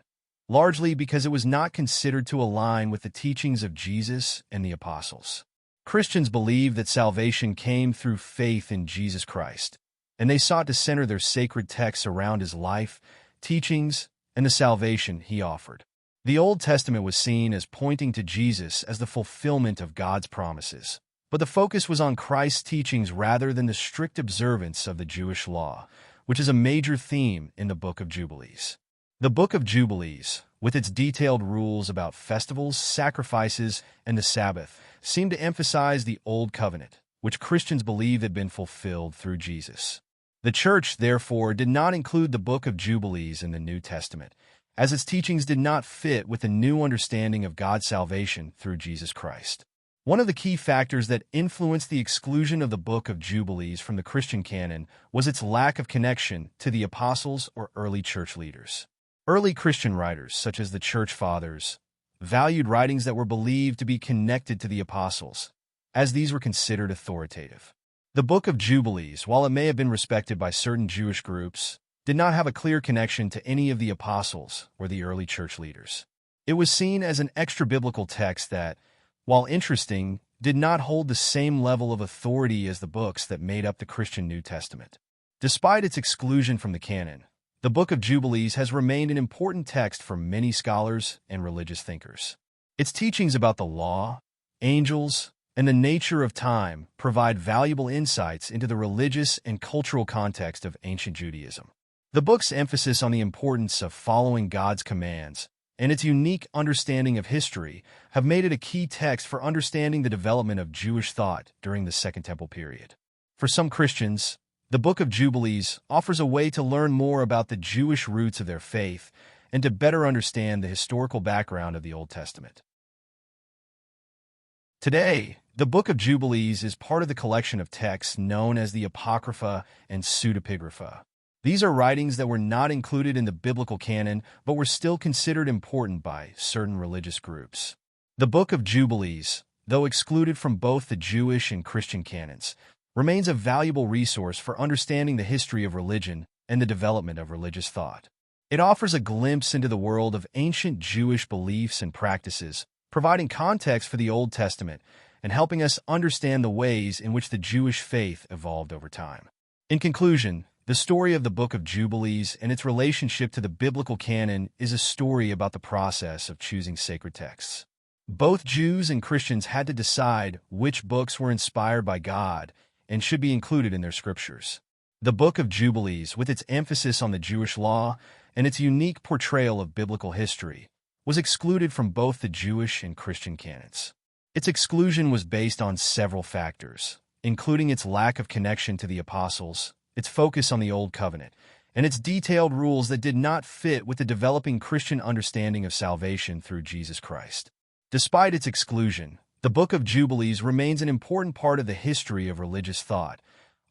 largely because it was not considered to align with the teachings of Jesus and the apostles. Christians believed that salvation came through faith in Jesus Christ, and they sought to center their sacred texts around his life, teachings, and the salvation he offered. The Old Testament was seen as pointing to Jesus as the fulfillment of God's promises, but the focus was on Christ's teachings rather than the strict observance of the Jewish law, which is a major theme in the Book of Jubilees. The Book of Jubilees, with its detailed rules about festivals, sacrifices, and the Sabbath, seemed to emphasize the Old Covenant, which Christians believed had been fulfilled through Jesus. The Church, therefore, did not include the Book of Jubilees in the New Testament, as its teachings did not fit with the new understanding of God's salvation through Jesus Christ. One of the key factors that influenced the exclusion of the Book of Jubilees from the Christian canon was its lack of connection to the apostles or early church leaders. Early Christian writers, such as the Church Fathers, valued writings that were believed to be connected to the apostles, as these were considered authoritative. The Book of Jubilees, while it may have been respected by certain Jewish groups, did not have a clear connection to any of the apostles or the early church leaders. It was seen as an extra-biblical text that, while interesting, did not hold the same level of authority as the books that made up the Christian New Testament. Despite its exclusion from the canon, the Book of Jubilees has remained an important text for many scholars and religious thinkers. Its teachings about the law, angels, and the nature of time provide valuable insights into the religious and cultural context of ancient Judaism. The book's emphasis on the importance of following God's commands and its unique understanding of history have made it a key text for understanding the development of Jewish thought during the Second Temple period. For some Christians, the Book of Jubilees offers a way to learn more about the Jewish roots of their faith and to better understand the historical background of the Old Testament. Today, the Book of Jubilees is part of the collection of texts known as the Apocrypha and Pseudepigrapha. These are writings that were not included in the biblical canon but were still considered important by certain religious groups. The Book of Jubilees, though excluded from both the Jewish and Christian canons, remains a valuable resource for understanding the history of religion and the development of religious thought. It offers a glimpse into the world of ancient Jewish beliefs and practices, providing context for the Old Testament and helping us understand the ways in which the Jewish faith evolved over time. In conclusion, the story of the Book of Jubilees and its relationship to the biblical canon is a story about the process of choosing sacred texts. Both Jews and Christians had to decide which books were inspired by God and should be included in their scriptures. The Book of Jubilees, with its emphasis on the Jewish law and its unique portrayal of biblical history, was excluded from both the Jewish and Christian canons. Its exclusion was based on several factors, including its lack of connection to the apostles, its focus on the Old Covenant, and its detailed rules that did not fit with the developing Christian understanding of salvation through Jesus Christ. Despite its exclusion, the Book of Jubilees remains an important part of the history of religious thought,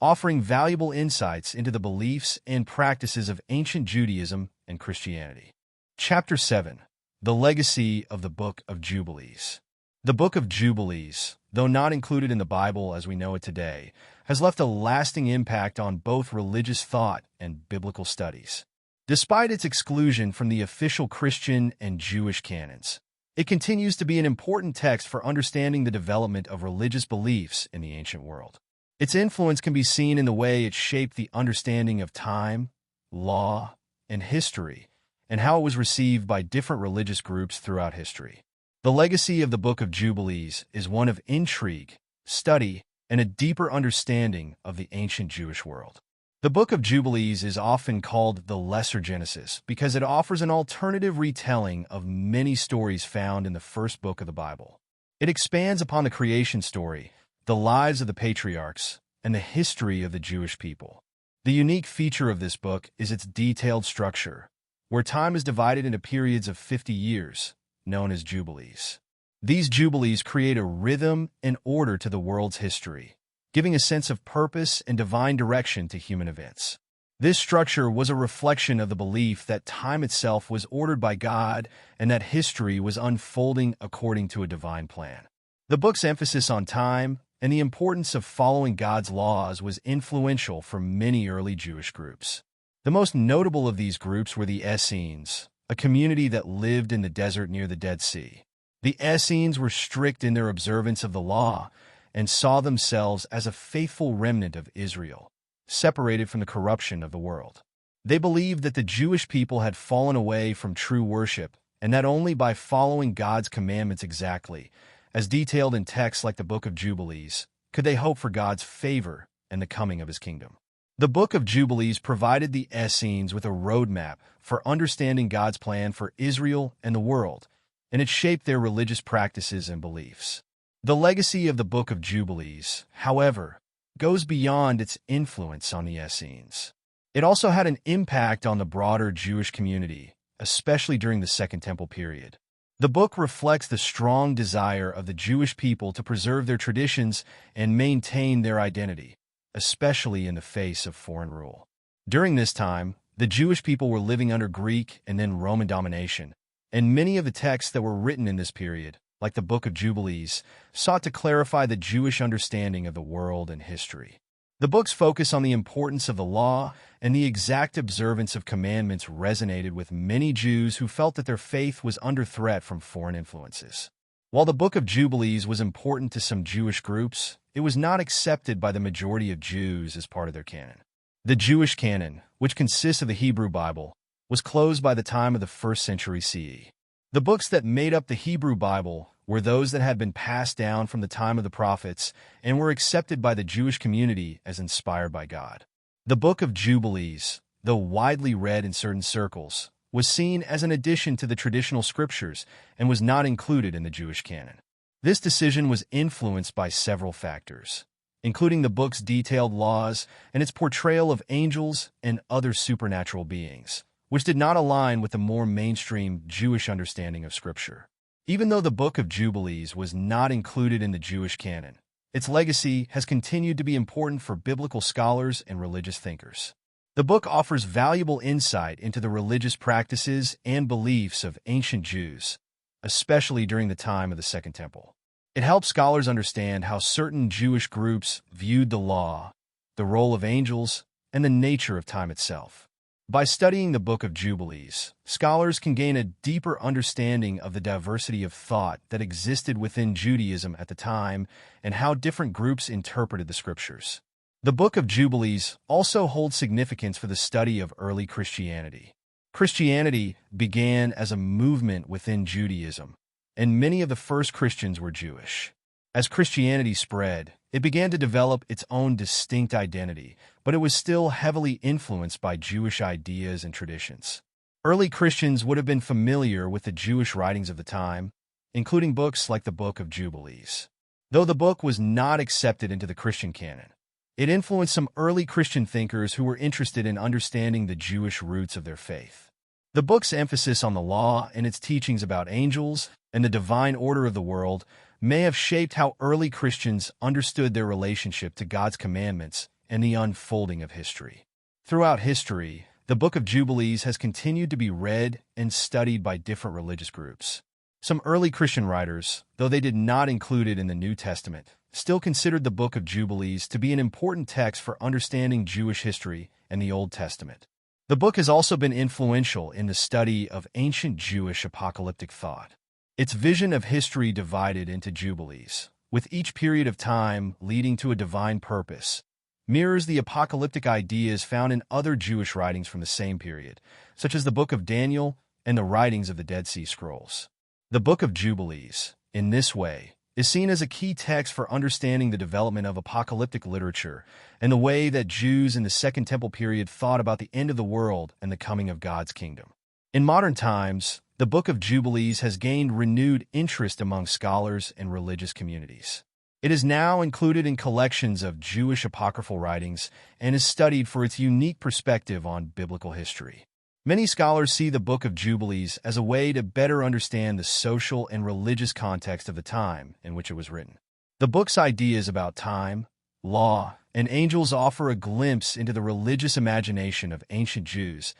offering valuable insights into the beliefs and practices of ancient Judaism and Christianity. Chapter 7. The Legacy of the Book of Jubilees. The Book of Jubilees, though not included in the Bible as we know it today, has left a lasting impact on both religious thought and biblical studies. Despite its exclusion from the official Christian and Jewish canons, it continues to be an important text for understanding the development of religious beliefs in the ancient world. Its influence can be seen in the way it shaped the understanding of time, law, and history, and how it was received by different religious groups throughout history. The legacy of the Book of Jubilees is one of intrigue, study, and a deeper understanding of the ancient Jewish world. The Book of Jubilees is often called the Lesser Genesis because it offers an alternative retelling of many stories found in the first book of the Bible. It expands upon the creation story, the lives of the patriarchs, and the history of the Jewish people. The unique feature of this book is its detailed structure, where time is divided into periods of 50 years, known as Jubilees. These Jubilees create a rhythm and order to the world's history, giving a sense of purpose and divine direction to human events. This structure was a reflection of the belief that time itself was ordered by God and that history was unfolding according to a divine plan. The book's emphasis on time and the importance of following God's laws was influential for many early Jewish groups. The most notable of these groups were the Essenes, a community that lived in the desert near the Dead Sea. The Essenes were strict in their observance of the law and saw themselves as a faithful remnant of Israel, separated from the corruption of the world. They believed that the Jewish people had fallen away from true worship, and that only by following God's commandments exactly, as detailed in texts like the Book of Jubilees, could they hope for God's favor and the coming of his kingdom. The Book of Jubilees provided the Essenes with a roadmap for understanding God's plan for Israel and the world, and it shaped their religious practices and beliefs. The legacy of the Book of Jubilees, however, goes beyond its influence on the Essenes. It also had an impact on the broader Jewish community, especially during the Second Temple period. The book reflects the strong desire of the Jewish people to preserve their traditions and maintain their identity, especially in the face of foreign rule. During this time, the Jewish people were living under Greek and then Roman domination, and many of the texts that were written in this period, like the Book of Jubilees, sought to clarify the Jewish understanding of the world and history. The book's focus on the importance of the law and the exact observance of commandments resonated with many Jews who felt that their faith was under threat from foreign influences. While the Book of Jubilees was important to some Jewish groups, it was not accepted by the majority of Jews as part of their canon. The Jewish canon, which consists of the Hebrew Bible, was closed by the time of the 1st century CE. The books that made up the Hebrew Bible were those that had been passed down from the time of the prophets and were accepted by the Jewish community as inspired by God. The Book of Jubilees, though widely read in certain circles, was seen as an addition to the traditional scriptures and was not included in the Jewish canon. This decision was influenced by several factors, including the book's detailed laws and its portrayal of angels and other supernatural beings, which did not align with the more mainstream Jewish understanding of Scripture. Even though the Book of Jubilees was not included in the Jewish canon, its legacy has continued to be important for biblical scholars and religious thinkers. The book offers valuable insight into the religious practices and beliefs of ancient Jews, especially during the time of the Second Temple. It helps scholars understand how certain Jewish groups viewed the law, the role of angels, and the nature of time itself. By studying the Book of Jubilees, scholars can gain a deeper understanding of the diversity of thought that existed within Judaism at the time and how different groups interpreted the scriptures. The Book of Jubilees also holds significance for the study of early Christianity. Christianity began as a movement within Judaism, and many of the first Christians were Jewish. As Christianity spread, it began to develop its own distinct identity, but it was still heavily influenced by Jewish ideas and traditions. Early Christians would have been familiar with the Jewish writings of the time, including books like the Book of Jubilees. Though the book was not accepted into the Christian canon, it influenced some early Christian thinkers who were interested in understanding the Jewish roots of their faith. The book's emphasis on the law and its teachings about angels and the divine order of the world may have shaped how early Christians understood their relationship to God's commandments and the unfolding of history. Throughout history, the Book of Jubilees has continued to be read and studied by different religious groups. Some early Christian writers, though they did not include it in the New Testament, still considered the Book of Jubilees to be an important text for understanding Jewish history and the Old Testament. The book has also been influential in the study of ancient Jewish apocalyptic thought. Its vision of history divided into jubilees, with each period of time leading to a divine purpose, mirrors the apocalyptic ideas found in other Jewish writings from the same period, such as the Book of Daniel and the writings of the Dead Sea Scrolls. The Book of Jubilees, in this way, is seen as a key text for understanding the development of apocalyptic literature and the way that Jews in the Second Temple period thought about the end of the world and the coming of God's kingdom. In modern times, the Book of Jubilees has gained renewed interest among scholars and religious communities. It is now included in collections of Jewish apocryphal writings and is studied for its unique perspective on biblical history. Many scholars see the Book of Jubilees as a way to better understand the social and religious context of the time in which it was written. The book's ideas about time, law, and angels offer a glimpse into the religious imagination of ancient Jews,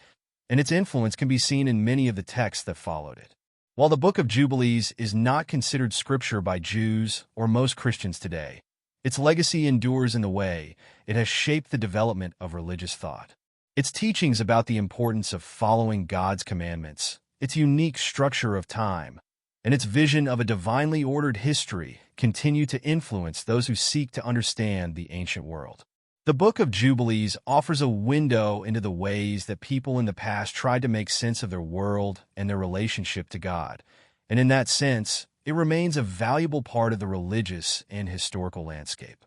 and its influence can be seen in many of the texts that followed it. While the Book of Jubilees is not considered scripture by Jews or most Christians today, its legacy endures in the way it has shaped the development of religious thought. Its teachings about the importance of following God's commandments its unique structure of time, and its vision of a divinely ordered history continue to influence those who seek to understand the ancient world. The Book of Jubilees offers a window into the ways that people in the past tried to make sense of their world and their relationship to God, and in that sense, it remains a valuable part of the religious and historical landscape.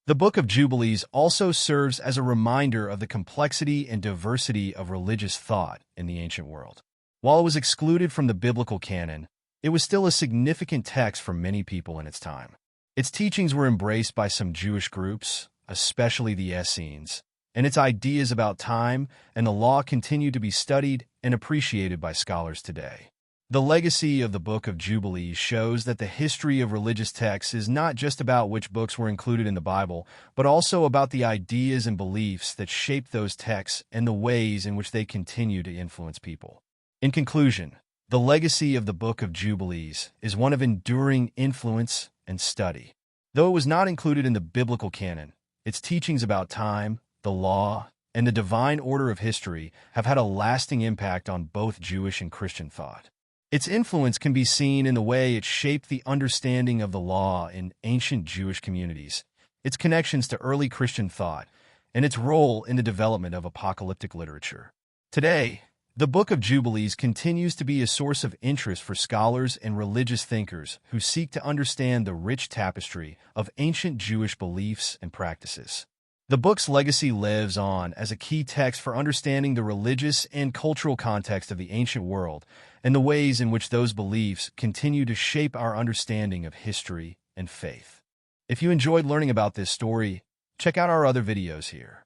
The Book of Jubilees also serves as a reminder of the complexity and diversity of religious thought in the ancient world. While it was excluded from the biblical canon, it was still a significant text for many people in its time. Its teachings were embraced by some Jewish groups, especially the Essenes, and its ideas about time and the law continue to be studied and appreciated by scholars today. The legacy of the Book of Jubilees shows that the history of religious texts is not just about which books were included in the Bible, but also about the ideas and beliefs that shaped those texts and the ways in which they continue to influence people. In conclusion, the legacy of the Book of Jubilees is one of enduring influence and study. Though it was not included in the biblical canon, its teachings about time, the law, and the divine order of history have had a lasting impact on both Jewish and Christian thought. Its influence can be seen in the way it shaped the understanding of the law in ancient Jewish communities, its connections to early Christian thought, and its role in the development of apocalyptic literature. Today, the Book of Jubilees continues to be a source of interest for scholars and religious thinkers who seek to understand the rich tapestry of ancient Jewish beliefs and practices. The book's legacy lives on as a key text for understanding the religious and cultural context of the ancient world and the ways in which those beliefs continue to shape our understanding of history and faith. If you enjoyed learning about this story, check out our other videos here.